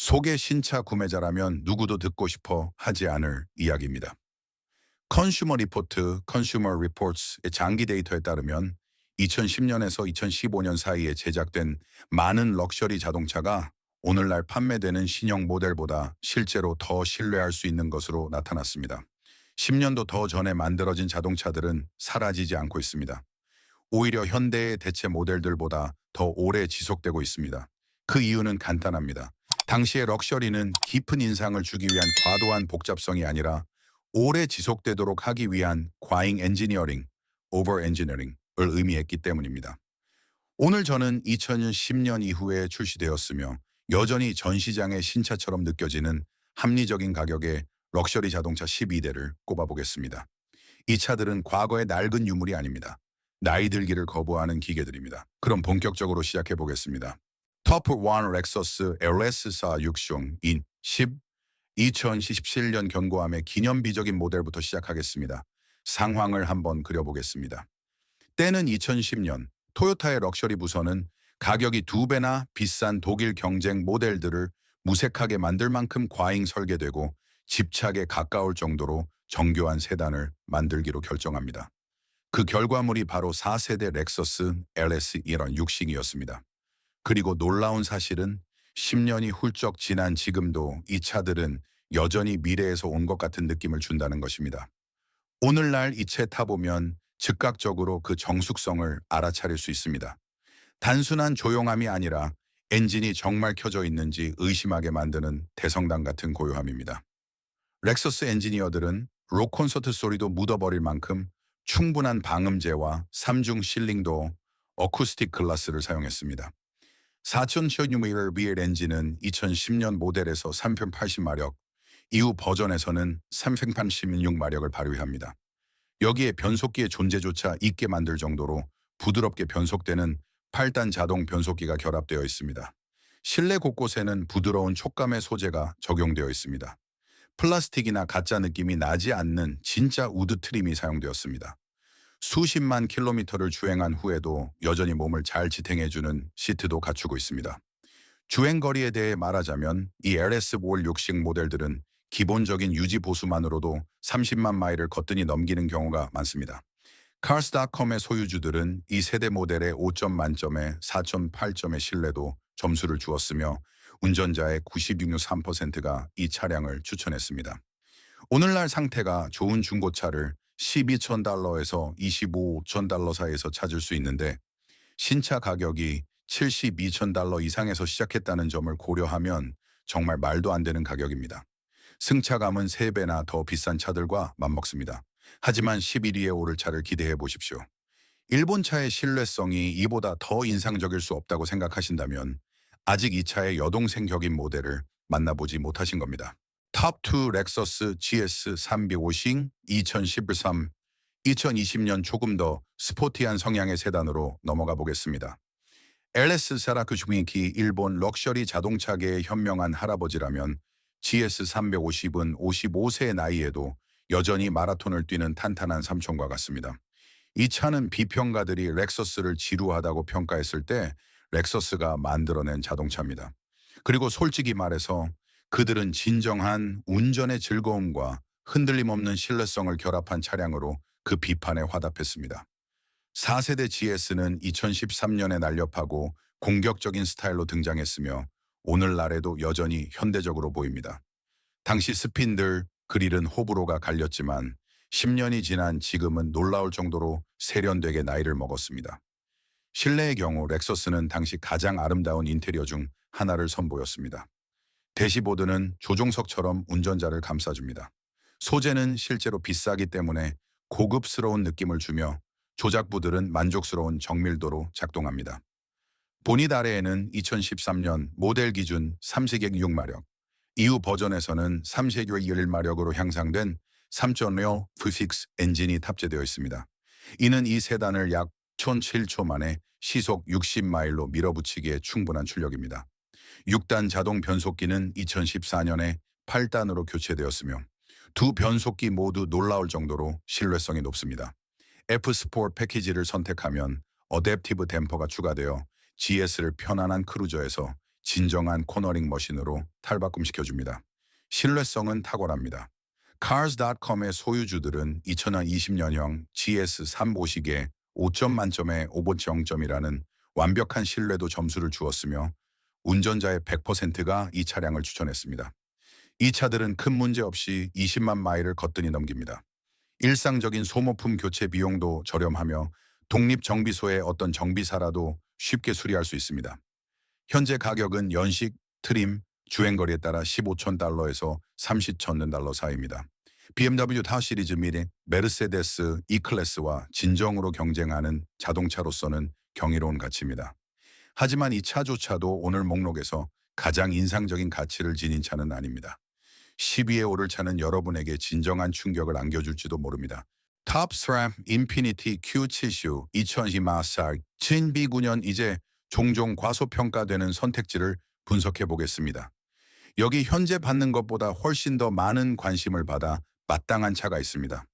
소개 신차 구매자라면 누구도 듣고 싶어 하지 않을 이야기입니다. 컨슈머 리포트, 컨슈머 리포츠의 장기 데이터에 따르면 2010년에서 2015년 사이에 제작된 많은 럭셔리 자동차가 오늘날 판매되는 신형 모델보다 실제로 더 신뢰할 수 있는 것으로 나타났습니다. 10년도 더 전에 만들어진 자동차들은 사라지지 않고 있습니다. 오히려 현대의 대체 모델들보다 더 오래 지속되고 있습니다. 그 이유는 간단합니다. 당시의 럭셔리는 깊은 인상을 주기 위한 과도한 복잡성이 아니라 오래 지속되도록 하기 위한 과잉 엔지니어링, 오버 엔지니어링을 의미했기 때문입니다. 오늘 저는 2010년 이후에 출시되었으며 여전히 전 시장의 신차처럼 느껴지는 합리적인 가격의 럭셔리 자동차 12대를 꼽아보겠습니다. 이 차들은 과거의 낡은 유물이 아닙니다. 나이 들기를 거부하는 기계들입니다. 그럼 본격적으로 시작해 보겠습니다. 토프 1 렉서스 LS4 6숑인 2017년 경고함의 기념비적인 모델부터 시작하겠습니다. 상황을 한번 그려보겠습니다. 때는 2010년 토요타의 럭셔리 부서는 가격이 2배나 비싼 독일 경쟁 모델들을 무색하게 만들 만큼 과잉 설계되고 집착에 가까울 정도로 정교한 세단을 만들기로 결정합니다. 그 결과물이 바로 4세대 렉서스 LS1 육식이었습니다. 그리고 놀라운 사실은 10년이 훌쩍 지난 지금도 이 차들은 여전히 미래에서 온 것 같은 느낌을 준다는 것입니다. 오늘날 이 채 타보면 즉각적으로 그 정숙성을 알아차릴 수 있습니다. 단순한 조용함이 아니라 엔진이 정말 켜져 있는지 의심하게 만드는 대성당 같은 고요함입니다. 렉서스 엔지니어들은 록 콘서트 소리도 묻어버릴 만큼 충분한 방음제와 3중 실링도 어쿠스틱 글라스를 사용했습니다. 4000 VL 엔진은 2010년 모델에서 380마력, 이후 버전에서는 386마력을 발휘합니다. 여기에 변속기의 존재조차 잊게 만들 정도로 부드럽게 변속되는 8단 자동 변속기가 결합되어 있습니다. 실내 곳곳에는 부드러운 촉감의 소재가 적용되어 있습니다. 플라스틱이나 가짜 느낌이 나지 않는 진짜 우드 트림이 사용되었습니다. 수십만 킬로미터를 주행한 후에도 여전히 몸을 잘 지탱해주는 시트도 갖추고 있습니다. 주행거리에 대해 말하자면 이 LS4 육식 모델들은 기본적인 유지 보수만으로도 30만 마일을 거뜬히 넘기는 경우가 많습니다. Cars.com의 소유주들은 이 세대 모델의 5점 만점에 4.8점의 신뢰도 점수를 주었으며 운전자의 96.3%가 이 차량을 추천했습니다. 오늘날 상태가 좋은 중고차를 12,000달러에서 25,000달러 사이에서 찾을 수 있는데 신차 가격이 72,000달러 이상에서 시작했다는 점을 고려하면 정말 말도 안 되는 가격입니다. 승차감은 3배나 더 비싼 차들과 맞먹습니다. 하지만 11위에 오를 차를 기대해 보십시오. 일본 차의 신뢰성이 이보다 더 인상적일 수 없다고 생각하신다면 아직 이 차의 여동생 격인 모델을 만나보지 못하신 겁니다. 탑2 렉서스 GS 350 2013 2020년 조금 더 스포티한 성향의 세단으로 넘어가 보겠습니다. LS 사라쿠슈미키 일본 럭셔리 자동차계의 현명한 할아버지라면 GS 350은 55세의 나이에도 여전히 마라톤을 뛰는 탄탄한 삼촌과 같습니다. 이 차는 비평가들이 렉서스를 지루하다고 평가했을 때 렉서스가 만들어낸 자동차입니다. 그리고 솔직히 말해서 그들은 진정한 운전의 즐거움과 흔들림 없는 신뢰성을 결합한 차량으로 그 비판에 화답했습니다. 4세대 GS는 2013년에 날렵하고 공격적인 스타일로 등장했으며 오늘날에도 여전히 현대적으로 보입니다. 당시 스핀들, 그릴은 호불호가 갈렸지만 10년이 지난 지금은 놀라울 정도로 세련되게 나이를 먹었습니다. 실내의 경우 렉서스는 당시 가장 아름다운 인테리어 중 하나를 선보였습니다. 대시보드는 조종석처럼 운전자를 감싸줍니다. 소재는 실제로 비싸기 때문에 고급스러운 느낌을 주며 조작부들은 만족스러운 정밀도로 작동합니다. 보닛 아래에는 2013년 모델 기준 3세기 6마력, 이후 버전에서는 3세기 11마력으로 향상된 3.0 V6 엔진이 탑재되어 있습니다. 이는 이 세단을 약 1007초 만에 시속 60마일로 밀어붙이기에 충분한 출력입니다. 6단 자동 변속기는 2014년에 8단으로 교체되었으며 두 변속기 모두 놀라울 정도로 신뢰성이 높습니다. F 스포츠 패키지를 선택하면 어댑티브 댐퍼가 추가되어 GS를 편안한 크루저에서 진정한 코너링 머신으로 탈바꿈시켜줍니다. 신뢰성은 탁월합니다. Cars.com의 소유주들은 2020년형 GS3 보시기에 5점 만점에 5.0점이라는 완벽한 신뢰도 점수를 주었으며 운전자의 100%가 이 차량을 추천했습니다. 이 차들은 큰 문제 없이 20만 마일을 거뜬히 넘깁니다. 일상적인 소모품 교체 비용도 저렴하며 독립정비소의 어떤 정비사라도 쉽게 수리할 수 있습니다. 현재 가격은 연식, 트림, 주행거리에 따라 15천 달러에서 30천 달러 사이입니다. BMW 4 시리즈 및 메르세데스 E클래스와 진정으로 경쟁하는 자동차로서는 경이로운 가치입니다. 하지만 이 차조차도 오늘 목록에서 가장 인상적인 가치를 지닌 차는 아닙니다. 10위에 오를 차는 여러분에게 진정한 충격을 안겨줄지도 모릅니다. 탑스램 인피니티 Q7 2024 진비9년 이제 종종 과소평가되는 선택지를 분석해 보겠습니다. 여기 현재 받는 것보다 훨씬 더 많은 관심을 받아 마땅한 차가 있습니다.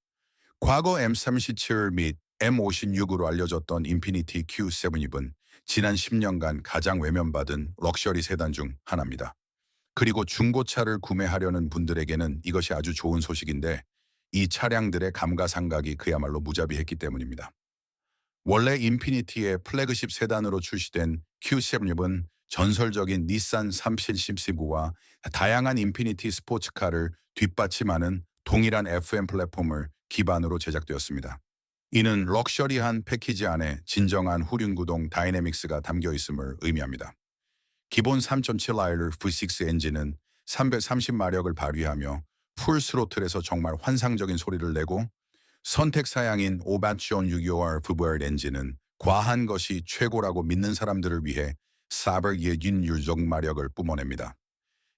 과거 M37 및 M56으로 알려졌던 인피니티 Q7은 지난 10년간 가장 외면받은 럭셔리 세단 중 하나입니다. 그리고 중고차를 구매하려는 분들에게는 이것이 아주 좋은 소식인데 이 차량들의 감가상각이 그야말로 무자비했기 때문입니다. 원래 인피니티의 플래그십 세단으로 출시된 Q7은 전설적인 닛산 370c와 다양한 인피니티 스포츠카를 뒷받침하는 동일한 FM 플랫폼을 기반으로 제작되었습니다. 이는 럭셔리한 패키지 안에 진정한 후륜구동 다이내믹스가 담겨 있음을 의미합니다. 기본 3.7L V6 엔진은 330마력을 발휘하며 풀 스로틀에서 정말 환상적인 소리를 내고 선택 사양인 오바션 625R V8 엔진은 과한 것이 최고라고 믿는 사람들을 위해 400의 마력을 뿜어냅니다.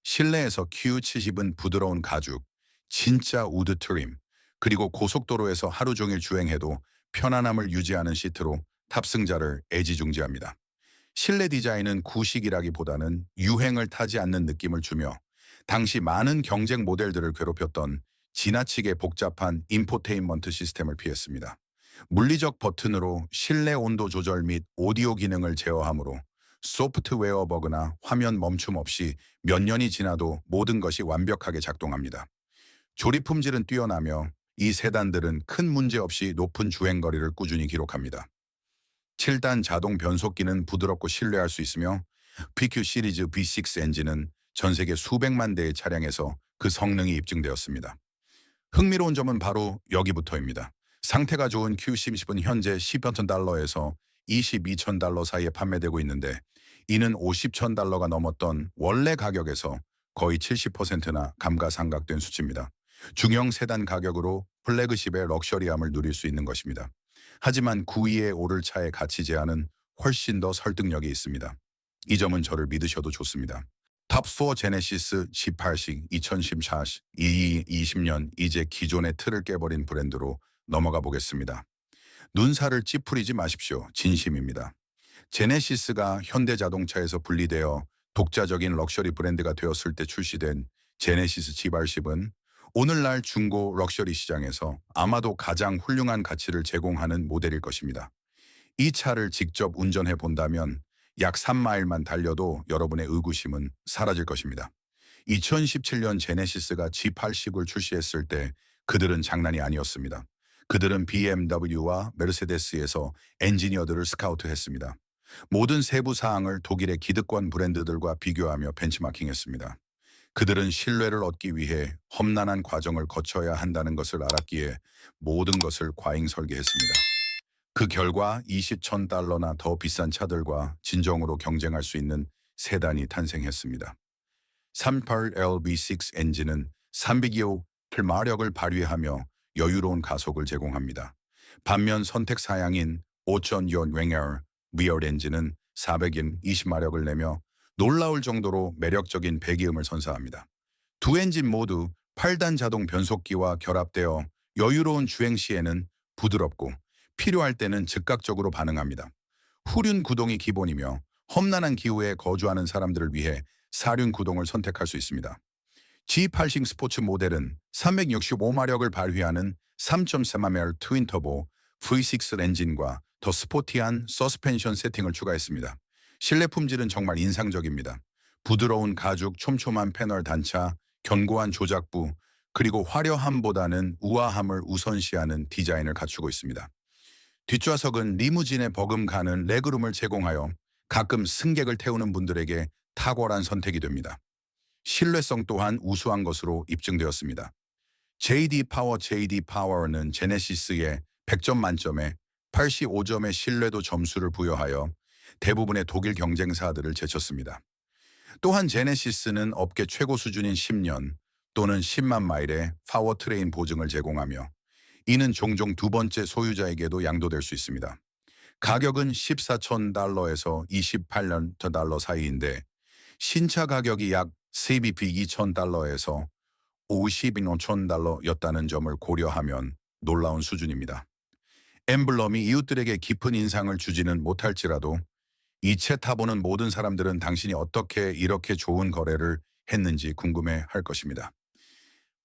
실내에서 Q70은 부드러운 가죽, 진짜 우드 트림, 그리고 고속도로에서 하루 종일 주행해도 편안함을 유지하는 시트로 탑승자를 애지중지합니다. 실내 디자인은 구식이라기보다는 유행을 타지 않는 느낌을 주며 당시 많은 경쟁 모델들을 괴롭혔던 지나치게 복잡한 인포테인먼트 시스템을 피했습니다. 물리적 버튼으로 실내 온도 조절 및 오디오 기능을 제어하므로 소프트웨어 버그나 화면 멈춤 없이 몇 년이 지나도 모든 것이 완벽하게 작동합니다. 조립 품질은 뛰어나며 이 세단들은 큰 문제 없이 높은 주행거리를 꾸준히 기록합니다. 7단 자동 변속기는 부드럽고 신뢰할 수 있으며 PQ 시리즈 V6 엔진은 전 세계 수백만 대의 차량에서 그 성능이 입증되었습니다. 흥미로운 점은 바로 여기부터입니다. 상태가 좋은 Q10은 현재 10여 달러에서 22천 달러 사이에 판매되고 있는데 이는 50천 달러가 넘었던 원래 가격에서 거의 70%나 감가상각된 수치입니다. 중형 세단 가격으로 플래그십의 럭셔리함을 누릴 수 있는 것입니다. 하지만 9위에 오를 차의 가치 제한은 훨씬 더 설득력이 있습니다. 이 점은 저를 믿으셔도 좋습니다. 탑4 제네시스 G8식 2014 2020년 이제 기존의 틀을 깨버린 브랜드로 넘어가 보겠습니다. 눈살을 찌푸리지 마십시오. 진심입니다. 제네시스가 현대자동차에서 분리되어 독자적인 럭셔리 브랜드가 되었을 때 출시된 제네시스 G80은 오늘날 중고 럭셔리 시장에서 아마도 가장 훌륭한 가치를 제공하는 모델일 것입니다. 이 차를 직접 운전해 본다면 약 3마일만 달려도 여러분의 의구심은 사라질 것입니다. 2017년 제네시스가 G80을 출시했을 때 그들은 장난이 아니었습니다. 그들은 BMW와 메르세데스에서 엔지니어들을 스카우트했습니다. 모든 세부 사항을 독일의 기득권 브랜드들과 비교하며 벤치마킹했습니다. 그들은 신뢰를 얻기 위해 험난한 과정을 거쳐야 한다는 것을 알았기에 모든 것을 과잉 설계했습니다. 그 결과 20천 달러나 더 비싼 차들과 진정으로 경쟁할 수 있는 세단이 탄생했습니다. 38L V6 엔진은 302호 마력을 발휘하며 여유로운 가속을 제공합니다. 반면 선택 사양인 5,000연 웽 V8 엔진은 420마력을 내며 놀라울 정도로 매력적인 배기음을 선사합니다. 두 엔진 모두 8단 자동 변속기와 결합되어 여유로운 주행 시에는 부드럽고 필요할 때는 즉각적으로 반응합니다. 후륜 구동이 기본이며 험난한 기후에 거주하는 사람들을 위해 사륜 구동을 선택할 수 있습니다. G8식 스포츠 모델은 365마력을 발휘하는 3.3mm 트윈터보 V6 엔진과 더 스포티한 서스펜션 세팅을 추가했습니다. 실내 품질은 정말 인상적입니다. 부드러운 가죽, 촘촘한 패널 단차, 견고한 조작부, 그리고 화려함보다는 우아함을 우선시하는 디자인을 갖추고 있습니다. 뒷좌석은 리무진에 버금가는 레그룸을 제공하여 가끔 승객을 태우는 분들에게 탁월한 선택이 됩니다. 신뢰성 또한 우수한 것으로 입증되었습니다. JD 파워는 제네시스의 100점 만점에 85점의 신뢰도 점수를 부여하여 대부분의 독일 경쟁사들을 제쳤습니다. 또한 제네시스는 업계 최고 수준인 10년 또는 10만 마일의 파워트레인 보증을 제공하며 이는 종종 두 번째 소유자에게도 양도될 수 있습니다. 가격은 14,000달러에서 28만 달러 사이인데 신차 가격이 약 CBP 2,000달러에서 52,000달러였다는 점을 고려하면 놀라운 수준입니다. 엠블럼이 이웃들에게 깊은 인상을 주지는 못할지라도 이 차 타보는 모든 사람들은 당신이 어떻게 이렇게 좋은 거래를 했는지 궁금해 할 것입니다.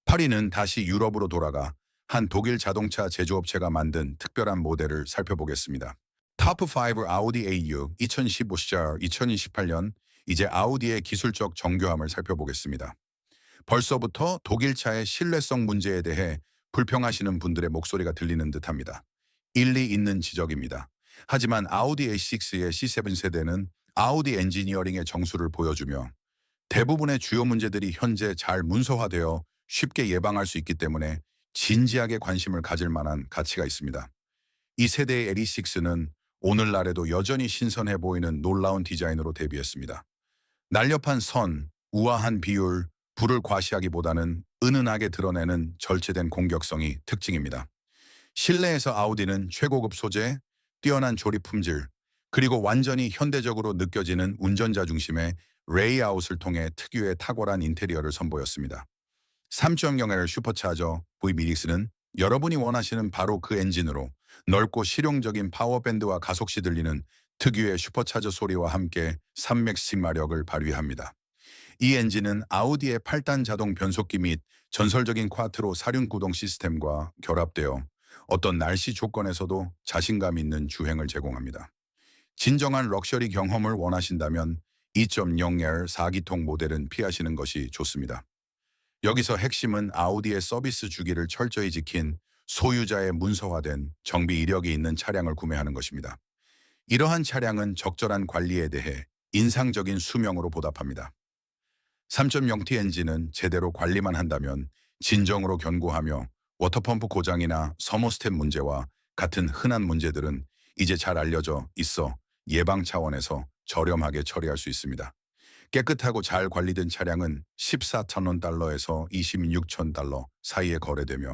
파리는 다시 유럽으로 돌아가 한 독일 자동차 제조업체가 만든 특별한 모델을 살펴보겠습니다. top5 아우디 A6 2015 시절 2028년 이제 아우디의 기술적 정교함을 살펴보겠습니다. 벌써부터 독일차의 신뢰성 문제에 대해 불평하시는 분들의 목소리가 들리는 듯합니다. 일리 있는 지적입니다. 하지만 아우디 A6의 C7 세대는 아우디 엔지니어링의 정수를 보여주며 대부분의 주요 문제들이 현재 잘 문서화되어 쉽게 예방할 수 있기 때문에 진지하게 관심을 가질 만한 가치가 있습니다. 이 세대의 LE6는 오늘날에도 여전히 신선해 보이는 놀라운 디자인으로 데뷔했습니다. 날렵한 선, 우아한 비율, 불을 과시하기보다는 은은하게 드러내는 절제된 공격성이 특징입니다. 실내에서 아우디는 최고급 소재, 뛰어난 조립 품질, 그리고 완전히 현대적으로 느껴지는 운전자 중심의 레이아웃을 통해 특유의 탁월한 인테리어를 선보였습니다. 3.0L 슈퍼차저 V-MIX는 여러분이 원하시는 바로 그 엔진으로 넓고 실용적인 파워밴드와 가속시 들리는 특유의 슈퍼차저 소리와 함께 300시 마력을 발휘합니다. 이 엔진은 아우디의 8단 자동 변속기 및 전설적인 콰트로 사륜 구동 시스템과 결합되어 어떤 날씨 조건에서도 자신감 있는 주행을 제공합니다. 진정한 럭셔리 경험을 원하신다면 2.0L 4기통 모델은 피하시는 것이 좋습니다. 여기서 핵심은 아우디의 서비스 주기를 철저히 지킨 소유자의 문서화된 정비 이력이 있는 차량을 구매하는 것입니다. 이러한 차량은 적절한 관리에 대해 인상적인 수명으로 보답합니다. 3.0T 엔진은 제대로 관리만 한다면 진정으로 견고하며 워터펌프 고장이나 서머스텝 문제와 같은 흔한 문제들은 이제 잘 알려져 있어 예방 차원에서 저렴하게 처리할 수 있습니다. 깨끗하고 잘 관리된 차량은 14,000달러에서 26,000달러 사이에 거래되며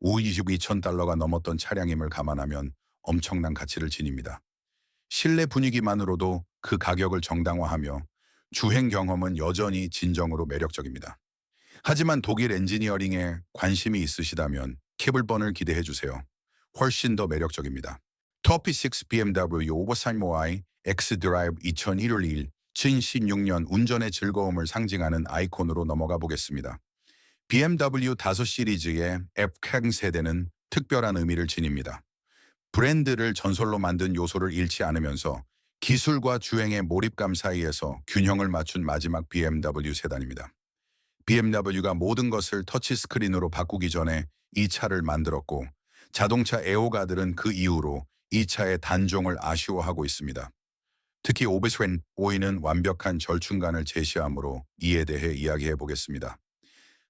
22,000달러가 넘었던 차량임을 감안하면 엄청난 가치를 지닙니다. 실내 분위기만으로도 그 가격을 정당화하며 주행 경험은 여전히 진정으로 매력적입니다. 하지만 독일 엔지니어링에 관심이 있으시다면 케블번을 기대해 주세요. 훨씬 더 매력적입니다. 터피6 BMW 오버사임 Y X 드라이브 2021 2016년 운전의 즐거움을 상징하는 아이콘으로 넘어가 보겠습니다. BMW 5 시리즈의 F-강 세대는 특별한 의미를 지닙니다. 브랜드를 전설로 만든 요소를 잃지 않으면서 기술과 주행의 몰입감 사이에서 균형을 맞춘 마지막 BMW 세단입니다. BMW가 모든 것을 터치스크린으로 바꾸기 전에 이 차를 만들었고 자동차 애호가들은 그 이후로 이 차의 단종을 아쉬워하고 있습니다. 특히 오비스웬 오이는 완벽한 절충간을 제시하므로 이에 대해 이야기해 보겠습니다.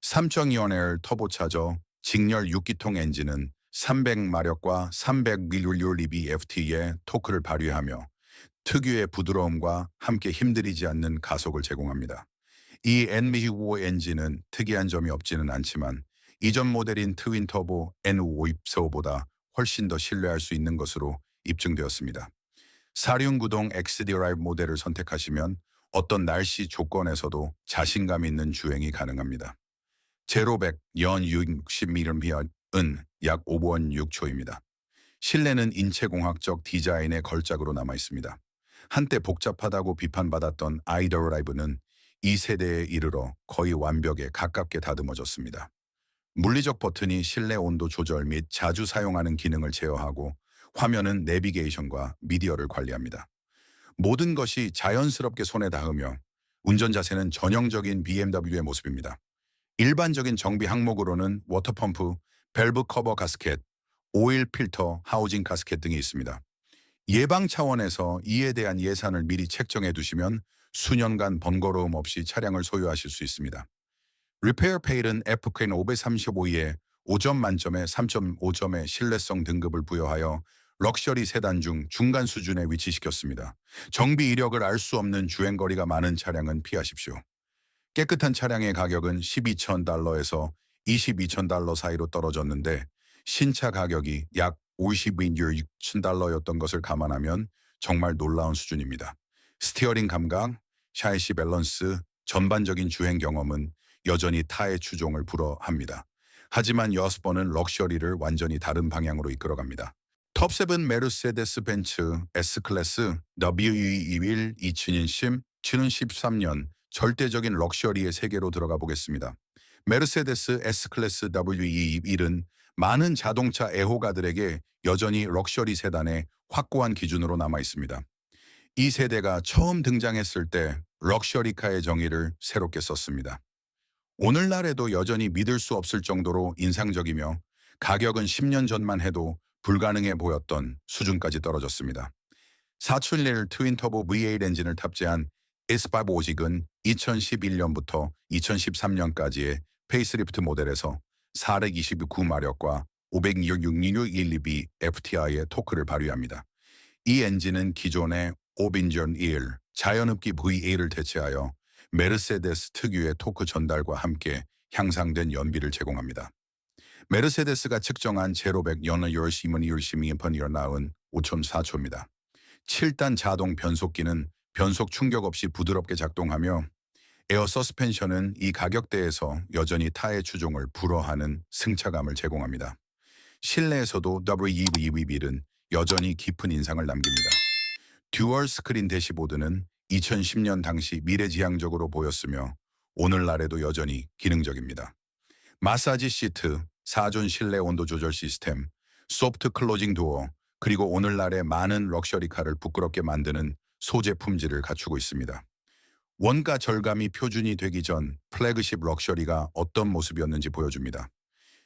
3.2L 터보차저 직렬 6기통 엔진은 300마력과 300mlbft의 토크를 발휘하며 특유의 부드러움과 함께 힘들이지 않는 가속을 제공합니다. 이 N55 엔진은 특이한 점이 없지는 않지만 이전 모델인 트윈터보 N524보다 훨씬 더 신뢰할 수 있는 것으로 입증되었습니다. 사륜구동 XD라이브 모델을 선택하시면 어떤 날씨 조건에서도 자신감 있는 주행이 가능합니다. 제로100 연 60mm은 약 5번 6초입니다. 실내는 인체공학적 디자인의 걸작으로 남아 있습니다. 한때 복잡하다고 비판받았던 아이더라이브는 이 세대에 이르러 거의 완벽에 가깝게 다듬어졌습니다. 물리적 버튼이 실내 온도 조절 및 자주 사용하는 기능을 제어하고 화면은 내비게이션과 미디어를 관리합니다. 모든 것이 자연스럽게 손에 닿으며 운전 자세는 전형적인 BMW의 모습입니다. 일반적인 정비 항목으로는 워터펌프, 밸브 커버 가스켓, 오일 필터, 하우징 가스켓 등이 있습니다. 예방 차원에서 이에 대한 예산을 미리 책정해 두시면 수년간 번거로움 없이 차량을 소유하실 수 있습니다. 리페어 페일은 F크레인 535에 5점 만점에 3.5점의 신뢰성 등급을 부여하여 럭셔리 세단 중 중간 수준에 위치시켰습니다. 정비 이력을 알 수 없는 주행거리가 많은 차량은 피하십시오. 깨끗한 차량의 가격은 12,000달러에서 22,000달러 사이로 떨어졌는데 신차 가격이 약 52,000달러였던 것을 감안하면 정말 놀라운 수준입니다. 스티어링 감각, 샤이시 밸런스, 전반적인 주행 경험은 여전히 타의 추종을 불허합니다. 하지만 여스번은 럭셔리를 완전히 다른 방향으로 이끌어갑니다. 톱7 메르세데스 벤츠 S클래스 W221 2020 2013년 절대적인 럭셔리의 세계로 들어가 보겠습니다. 메르세데스 S클래스 W221은 많은 자동차 애호가들에게 여전히 럭셔리 세단의 확고한 기준으로 남아 있습니다. 이 세대가 처음 등장했을 때 럭셔리카의 정의를 새롭게 썼습니다. 오늘날에도 여전히 믿을 수 없을 정도로 인상적이며 가격은 10년 전만 해도 불가능해 보였던 수준까지 떨어졌습니다. 4출릴 트윈터보 V8 엔진을 탑재한 S5 오직은 2011년부터 2013년까지의 페이스리프트 모델에서 429마력과 506 FTI의 토크를 발휘합니다. 이 엔진은 기존의 오빈전 1 자연흡기 V8을 대체하여 메르세데스 특유의 토크 전달과 함께 향상된 연비를 제공합니다. 메르세데스가 측정한 제로백 연의 열심히 번이어나온 5.4초입니다. 7단 자동 변속기는 변속 충격 없이 부드럽게 작동하며 에어 서스펜션은 이 가격대에서 여전히 타의 추종을 불허하는 승차감을 제공합니다. 실내에서도 W221은 여전히 깊은 인상을 남깁니다. 듀얼 스크린 대시보드는 2010년 당시 미래지향적으로 보였으며 오늘날에도 여전히 기능적입니다. 마사지 시트, 4존 실내 온도 조절 시스템, 소프트 클로징 도어, 그리고 오늘날의 많은 럭셔리카를 부끄럽게 만드는 소재 품질을 갖추고 있습니다. 원가 절감이 표준이 되기 전 플래그십 럭셔리가 어떤 모습이었는지 보여줍니다.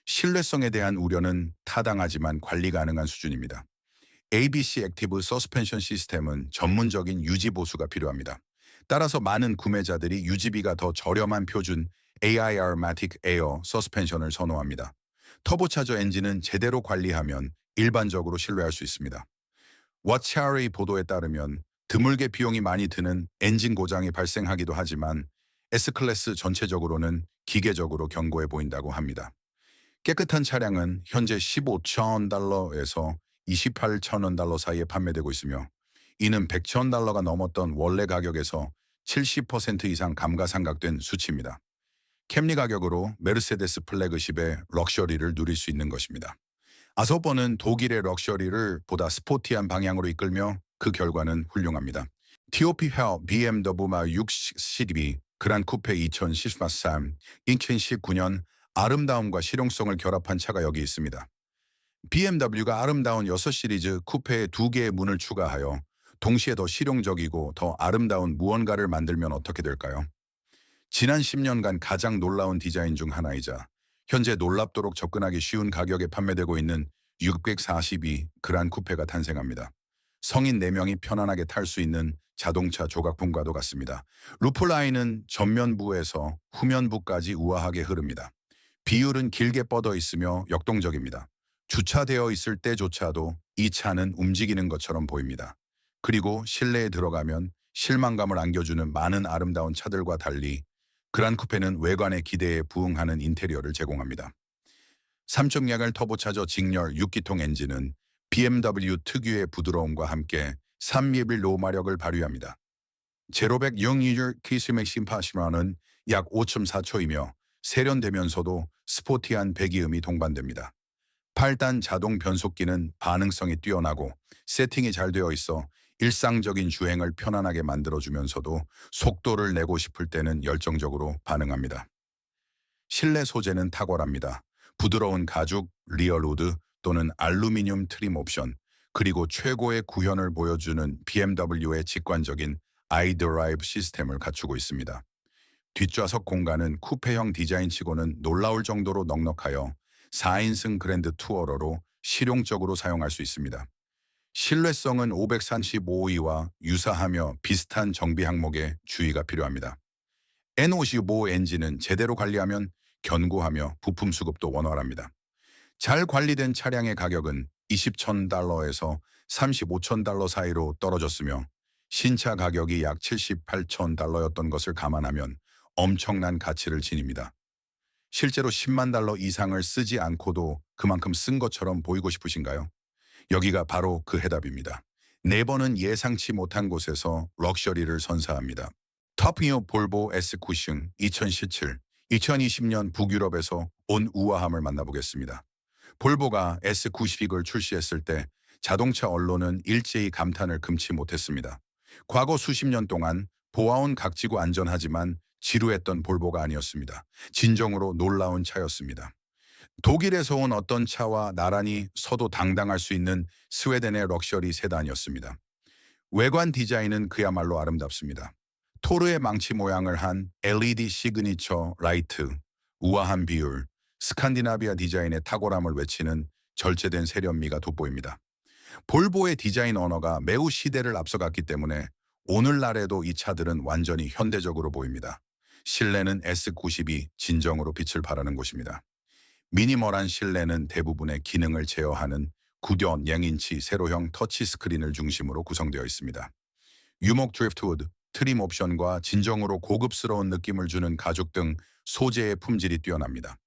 신뢰성에 대한 우려는 타당하지만 관리 가능한 수준입니다. ABC 액티브 서스펜션 시스템은 전문적인 유지 보수가 필요합니다. 따라서 많은 구매자들이 유지비가 더 저렴한 표준 AIR 마틱 에어 서스펜션을 선호합니다. 터보차저 엔진은 제대로 관리하면 일반적으로 신뢰할 수 있습니다. 왓차리 보도에 따르면 드물게 비용이 많이 드는 엔진 고장이 발생하기도 하지만 S클래스 전체적으로는 기계적으로 견고해 보인다고 합니다. 깨끗한 차량은 현재 15,000달러에서 28,000달러 사이에 판매되고 있으며 이는 100,000달러가 넘었던 원래 가격에서 70% 이상 감가상각된 수치입니다. 캠리 가격으로 메르세데스 플래그십의 럭셔리를 누릴 수 있는 것입니다. 아소버는 독일의 럭셔리를 보다 스포티한 방향으로 이끌며 그 결과는 훌륭합니다. TOP회사 BMW 612 그란 쿠페 2013 2019년 아름다움과 실용성을 결합한 차가 여기 있습니다. BMW가 아름다운 6시리즈 쿠페에 2개의 문을 추가하여 동시에 더 실용적이고 더 아름다운 무언가를 만들면 어떻게 될까요? 지난 10년간 가장 놀라운 디자인 중 하나이자 현재 놀랍도록 접근하기 쉬운 가격에 판매되고 있는 642 그란 쿠페가 탄생합니다. 성인 4명이 편안하게 탈 수 있는 자동차 조각품과도 같습니다. 루프라인은 전면부에서 후면부까지 우아하게 흐릅니다. 비율은 길게 뻗어 있으며 역동적입니다. 주차되어 있을 때조차도 이 차는 움직이는 것처럼 보입니다. 그리고 실내에 들어가면 실망감을 안겨주는 많은 아름다운 차들과 달리 그란 쿠페는 외관의 기대에 부응하는 인테리어를 제공합니다. 3.0L 터보차저 직렬 6기통 엔진은 BMW 특유의 부드러움과 함께 311 마력을 발휘합니다. 제로백 영유율 키스맥 심파시라는 약 5.4초이며 세련되면서도 스포티한 배기음이 동반됩니다. 8단 자동 변속기는 반응성이 뛰어나고 세팅이 잘 되어 있어 일상적인 주행을 편안하게 만들어주면서도 속도를 내고 싶을 때는 열정적으로 반응합니다. 실내 소재는 탁월합니다. 부드러운 가죽, 리얼우드 또는 알루미늄 트림 옵션, 그리고 최고의 구현을 보여주는 BMW의 직관적인 iDrive 시스템을 갖추고 있습니다. 뒷좌석 공간은 쿠페형 디자인치고는 놀라울 정도로 넉넉하여 4인승 그랜드 투어러로 실용적으로 사용할 수 있습니다. 신뢰성은 535위와 유사하며 비슷한 정비 항목에 주의가 필요합니다. N55 엔진은 제대로 관리하면 견고하며 부품 수급도 원활합니다. 잘 관리된 차량의 가격은 20,000달러에서 35,000달러 사이로 떨어졌으며 신차 가격이 약 78,000달러였던 것을 감안하면 엄청난 가치를 지닙니다. 실제로 10만 달러 이상을 쓰지 않고도 그만큼 쓴 것처럼 보이고 싶으신가요? 여기가 바로 그 해답입니다. 네번은 예상치 못한 곳에서 럭셔리를 선사합니다. 터프이어 볼보 S9층 2017, 2020년 북유럽에서 온 우아함을 만나보겠습니다. 볼보가 S90을 출시했을 때 자동차 언론은 일제히 감탄을 금치 못했습니다. 과거 수십 년 동안 보아온 각지고 안전하지만 지루했던 볼보가 아니었습니다. 진정으로 놀라운 차였습니다. 독일에서 온 어떤 차와 나란히 서도 당당할 수 있는 스웨덴의 럭셔리 세단이었습니다. 외관 디자인은 그야말로 아름답습니다. 토르의 망치 모양을 한 LED 시그니처 라이트, 우아한 비율, 스칸디나비아 디자인의 탁월함을 외치는 절제된 세련미가 돋보입니다. 볼보의 디자인 언어가 매우 시대를 앞서갔기 때문에 오늘날에도 이 차들은 완전히 현대적으로 보입니다. 실내는 S90이 진정으로 빛을 발하는 곳입니다. 미니멀한 실내는 대부분의 기능을 제어하는 9.0인치 세로형 터치 스크린을 중심으로 구성되어 있습니다. 유목 드리프트우드, 트림 옵션과 진정으로 고급스러운 느낌을 주는 가죽 등 소재의 품질이 뛰어납니다.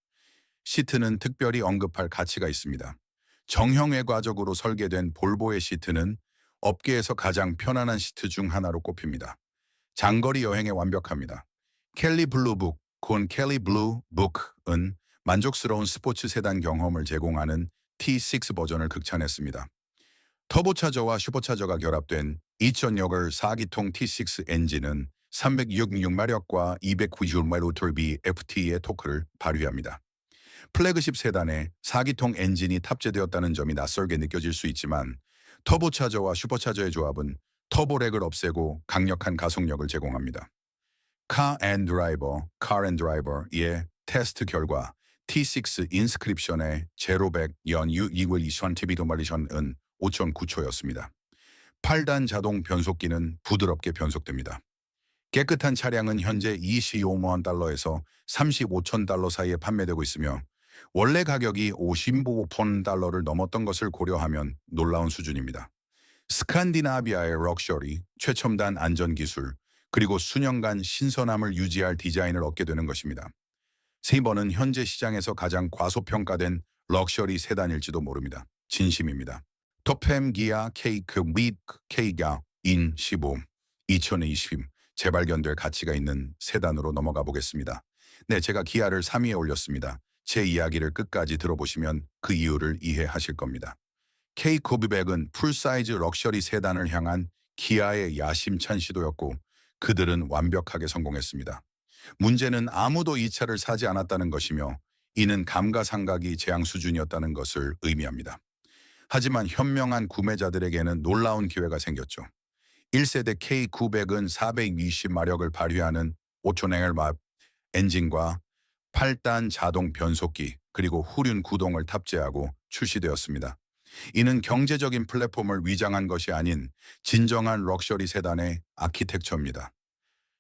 시트는 특별히 언급할 가치가 있습니다. 정형외과적으로 설계된 볼보의 시트는 업계에서 가장 편안한 시트 중 하나로 꼽힙니다. 장거리 여행에 완벽합니다. 켈리 블루북, 곧 켈리 블루북은 만족스러운 스포츠 세단 경험을 제공하는 T6 버전을 극찬했습니다. 터보차저와 슈퍼차저가 결합된 2.0을 4기통 T6 엔진은 366마력과 290마력 FT의 토크를 발휘합니다. 플래그십 세단에 4기통 엔진이 탑재되었다는 점이 낯설게 느껴질 수 있지만 터보차저와 슈퍼차저의 조합은 터보렉을 없애고 강력한 가속력을 제공합니다. Car and Driver의 테스트 결과 T6 인스크립션의 제로백 연유 2월 2022은 5.9초였습니다. 8단 자동 변속기는 부드럽게 변속됩니다. 깨끗한 차량은 현재 25만 달러에서 35천 달러 사이에 판매되고 있으며 원래 가격이 55만 달러를 넘었던 것을 고려하면 놀라운 수준입니다. 스칸디나비아의 럭셔리, 최첨단 안전기술, 그리고 수년간 신선함을 유지할 디자인을 얻게 되는 것입니다. 세이버는 현재 시장에서 가장 과소평가된 럭셔리 세단일지도 모릅니다. 진심입니다. 토팸 기아 케이크 윗 케이가 인 15, 2020 재발견될 가치가 있는 세단으로 넘어가 보겠습니다. 네, 제가 기아를 3위에 올렸습니다. 제 이야기를 끝까지 들어보시면 그 이유를 이해하실 겁니다. K900은 풀사이즈 럭셔리 세단을 향한 기아의 야심찬 시도였고 그들은 완벽하게 성공했습니다. 문제는 아무도 이 차를 사지 않았다는 것이며 이는 감가상각이 재앙 수준이었다는 것을 의미합니다. 하지만 현명한 구매자들에게는 놀라운 기회가 생겼죠. 1세대 K900은 420마력을 발휘하는 5촌행을 엔진과 8단 자동 변속기 그리고 후륜 구동을 탑재하고 출시되었습니다. 이는 경제적인 플랫폼을 위장한 것이 아닌 진정한 럭셔리 세단의 아키텍처입니다.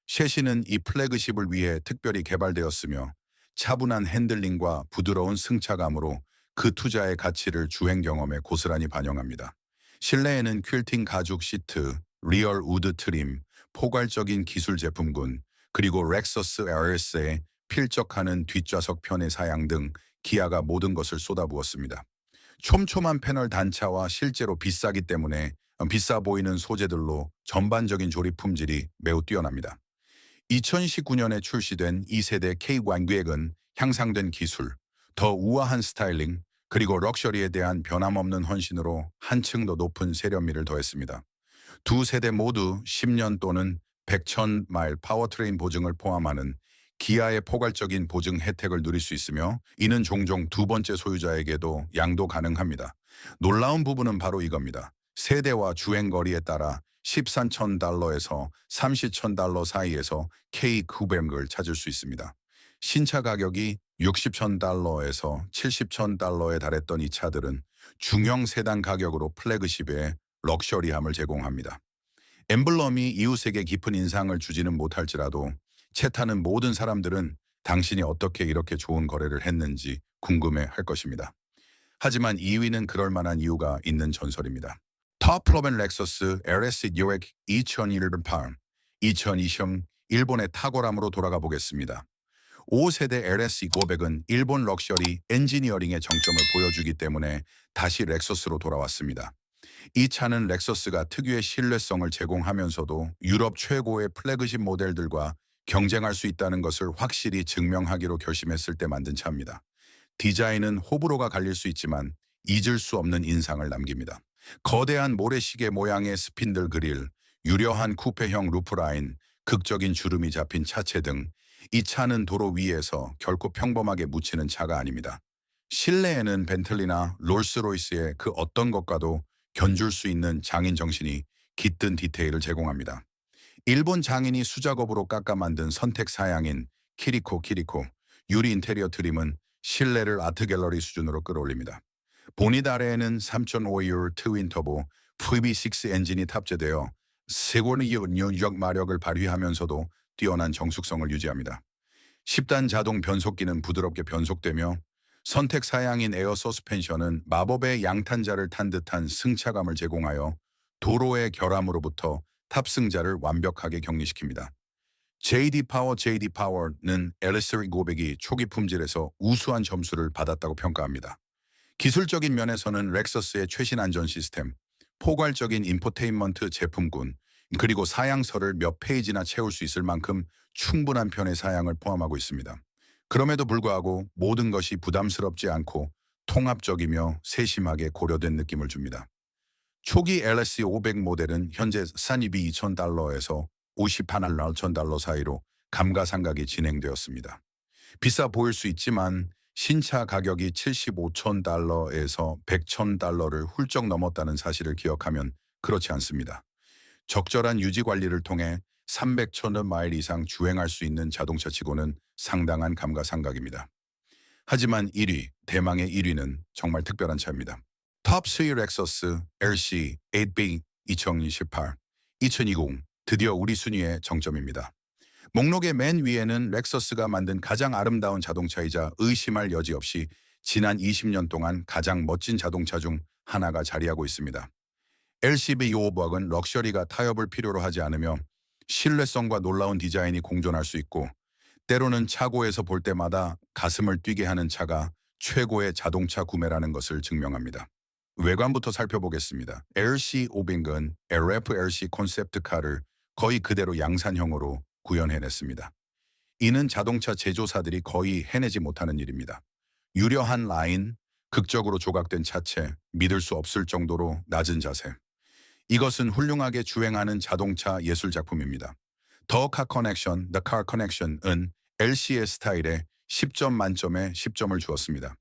셰시는 이 플래그십을 위해 특별히 개발되었으며 차분한 핸들링과 부드러운 승차감으로 그 투자의 가치를 주행 경험에 고스란히 반영합니다. 실내에는 퀼팅 가죽 시트, 리얼 우드 트림, 포괄적인 기술 제품군, 그리고 렉서스 LS의 필적하는 뒷좌석 편의 사양 등 기아가 모든 것을 쏟아부었습니다. 촘촘한 패널 단차와 실제로 비싸기 때문에 비싸 보이는 소재들로 전반적인 조립 품질이 매우 뛰어납니다. 2019년에 출시된 2세대 K100은 향상된 기술, 더 우아한 스타일링, 그리고 럭셔리에 대한 변함없는 헌신으로 한층 더 높은 세련미를 더했습니다. 두 세대 모두 10년 또는 100,000마일 파워트레인 보증을 포함하는 기아의 포괄적인 보증 혜택을 누릴 수 있으며 이는 종종 두 번째 소유자에게도 양도 가능합니다. 놀라운 부분은 바로 이겁니다. 세대와 주행거리에 따라 13,000달러에서 30,000달러 사이에서 K900을 찾을 수 있습니다. 신차 가격이 60,000달러에서 70,000달러에 달했던 이 차들은 중형 세단 가격으로 플래그십의 럭셔리함을 제공합니다. 엠블럼이 이웃에게 깊은 인상을 주지는 못할지라도 차 타는 모든 사람들은 당신이 어떻게 이렇게 좋은 거래를 했는지 궁금해 할 것입니다. 하지만 2위는 그럴 만한 이유가 있는 전설입니다. 터프로벤 렉서스 LS UX 2018, 2020 일본의 탁월함으로 돌아가 보겠습니다. 5세대 LS500은 일본 럭셔리 엔지니어링의 정점을 보여주기 때문에 다시 렉서스로 돌아왔습니다. 이 차는 렉서스가 특유의 신뢰성을 제공하면서도 유럽 최고의 플래그십 모델들과 경쟁할 수 있다는 것을 확실히 증명하기로 결심했을 때 만든 차입니다. 디자인은 호불호가 갈릴 수 있지만 잊을 수 없는 인상을 남깁니다. 거대한 모래시계 모양의 스핀들 그릴, 유려한 쿠페형 루프라인, 극적인 주름이 잡힌 차체 등 이 차는 도로 위에서 결코 평범하게 묻히는 차가 아닙니다. 실내에는 벤틀리나 롤스로이스의 그 어떤 것과도 견줄 수 있는 장인 정신이 깃든 디테일을 제공합니다. 일본 장인이 수작업으로 깎아 만든 선택 사양인 키리코 유리 인테리어 트림은 실내를 아트갤러리 수준으로 끌어올립니다. 보닛 아래에는 3.5율 트윈 터보 VB6 엔진이 탑재되어 세골의 연력 마력을 발휘하면서도 뛰어난 정숙성을 유지합니다. 10단 자동 변속기는 부드럽게 변속되며 선택 사양인 에어 서스펜션은 마법의 양탄자를 탄 듯한 승차감을 제공하여 도로의 결함으로부터 탑승자를 완벽하게 격리시킵니다. JD 파워는 LS 500이 초기 품질에서 우수한 점수를 받았다고 평가합니다. 기술적인 면에서는 렉서스의 최신 안전 시스템, 포괄적인 인포테인먼트 제품군, 그리고 사양서를 몇 페이지나 채울 수 있을 만큼 충분한 편의 사양을 포함하고 있습니다. 그럼에도 불구하고 모든 것이 부담스럽지 않고 통합적이며 세심하게 고려된 느낌을 줍니다. 초기 LS 500 모델은 현재 산입이 2,000달러에서 51,000달러 사이로 감가상각이 진행되었습니다. 비싸 보일 수 있지만 신차 가격이 75,000달러에서 100,000달러를 훌쩍 넘었다는 사실을 기억하면 그렇지 않습니다. 적절한 유지 관리를 통해 300,000여 마일 이상 주행할 수 있는 자동차 치고는 상당한 감가상각입니다. 하지만 1위, 대망의 1위는 정말 특별한 차입니다. 톱3 렉서스 LC 8B 2018, 2020 드디어 우리 순위의 정점입니다. 목록의 맨 위에는 렉서스가 만든 가장 아름다운 자동차이자 의심할 여지 없이 지난 20년 동안 가장 멋진 자동차 중 하나가 자리하고 있습니다. LCV500은 럭셔리가 타협을 필요로 하지 않으며 신뢰성과 놀라운 디자인이 공존할 수 있고 때로는 차고에서 볼 때마다 가슴을 뛰게 하는 차가 최고의 자동차 구매라는 것을 증명합니다. 외관부터 살펴보겠습니다. LC500은 LF-LC 콘셉트카를 거의 그대로 양산형으로 구현해냈습니다. 이는 자동차 제조사들이 거의 해내지 못하는 일입니다. 유려한 라인, 극적으로 조각된 차체, 믿을 수 없을 정도로 낮은 자세. 이것은 훌륭하게 주행하는 자동차 예술 작품입니다. The Car Connection은 LC의 스타일에 10점 만점에 10점을 주었습니다.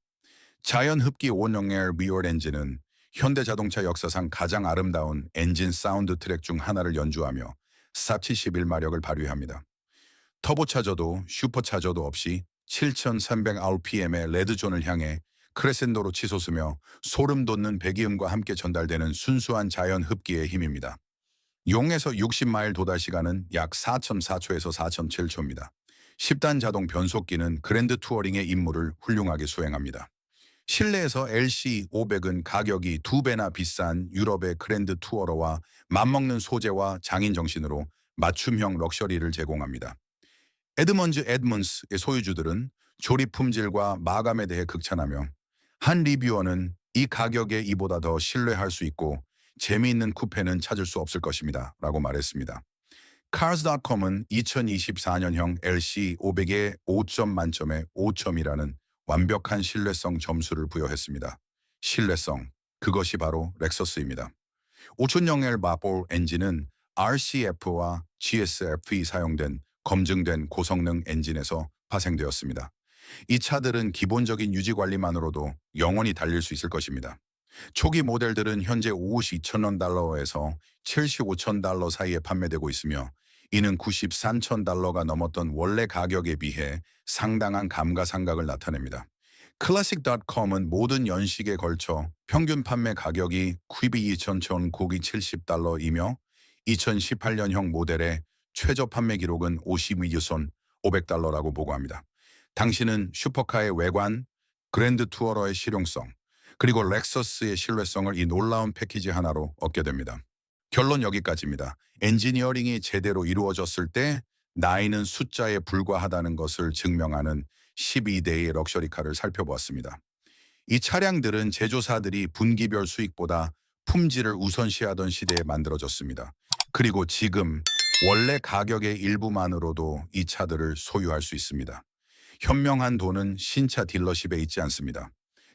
자연 흡기 5.0L 리얼 엔진은 현대자동차 역사상 가장 아름다운 엔진 사운드 트랙 중 하나를 연주하며 471마력을 발휘합니다. 터보차저도 슈퍼차저도 없이 7,300rpm의 레드존을 향해 크레센도로 치솟으며 소름 돋는 배기음과 함께 전달되는 순수한 자연 흡기의 힘입니다. 0에서 60마일 도달 시간은 약 4.4초에서 4.7초입니다. 10단 자동 변속기는 그랜드 투어링의 임무를 훌륭하게 수행합니다. 실내에서 LC500은 가격이 2배나 비싼 유럽의 그랜드 투어러와 맞먹는 소재와 장인 정신으로 맞춤형 럭셔리를 제공합니다. 에드먼스의 소유주들은 조립 품질과 마감에 대해 극찬하며 한 리뷰어는 이 가격에 이보다 더 신뢰할 수 있고 재미있는 쿠페는 찾을 수 없을 것입니다 라고 말했습니다. Cars.com은 2024년형 LC500에 5점 만점에 5점이라는 완벽한 신뢰성 점수를 부여했습니다. 신뢰성, 그것이 바로 렉서스입니다. 5000L 마볼 엔진은 RCF와 GSF이 사용된 검증된 고성능 엔진에서 파생되었습니다. 이 차들은 기본적인 유지 관리만으로도 영원히 달릴 수 있을 것입니다. 초기 모델들은 현재 52,000원 달러에서 75,000 달러 사이에 판매되고 있으며 이는 93,000 달러가 넘었던 원래 가격에 비해 상당한 감가상각을 나타냅니다. 클래식.com은 모든 연식에 걸쳐 평균 판매 가격이 QB2000 고기 70달러이며 2018년형 모델의 최저 판매 기록은 52유선 500달러라고 보고합니다. 당신은 슈퍼카의 외관, 그랜드 투어러의 실용성, 그리고 렉서스의 신뢰성을 이 놀라운 패키지 하나로 얻게 됩니다. 결론 여기까지입니다. 엔지니어링이 제대로 이루어졌을 때 나이는 숫자에 불과하다는 것을 증명하는 12대의 럭셔리카를 살펴보았습니다. 이 차량들은 제조사들이 분기별 수익보다 품질을 우선시하던 시대에 만들어졌습니다. 그리고 지금 원래 가격의 일부만으로도 이 차들을 소유할 수 있습니다. 현명한 돈은 신차 딜러십에 있지 않습니다.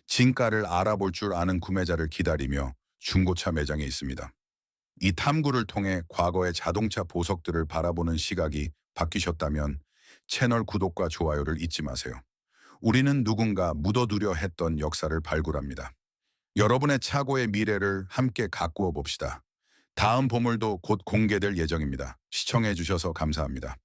진가를 알아볼 줄 아는 구매자를 기다리며 중고차 매장에 있습니다. 이 탐구를 통해 과거의 자동차 보석들을 바라보는 시각이 바뀌셨다면 채널 구독과 좋아요를 잊지 마세요. 우리는 누군가 묻어두려 했던 역사를 발굴합니다. 여러분의 차고의 미래를 함께 가꾸어 봅시다. 다음 보물도 곧 공개될 예정입니다. 시청해 주셔서 감사합니다.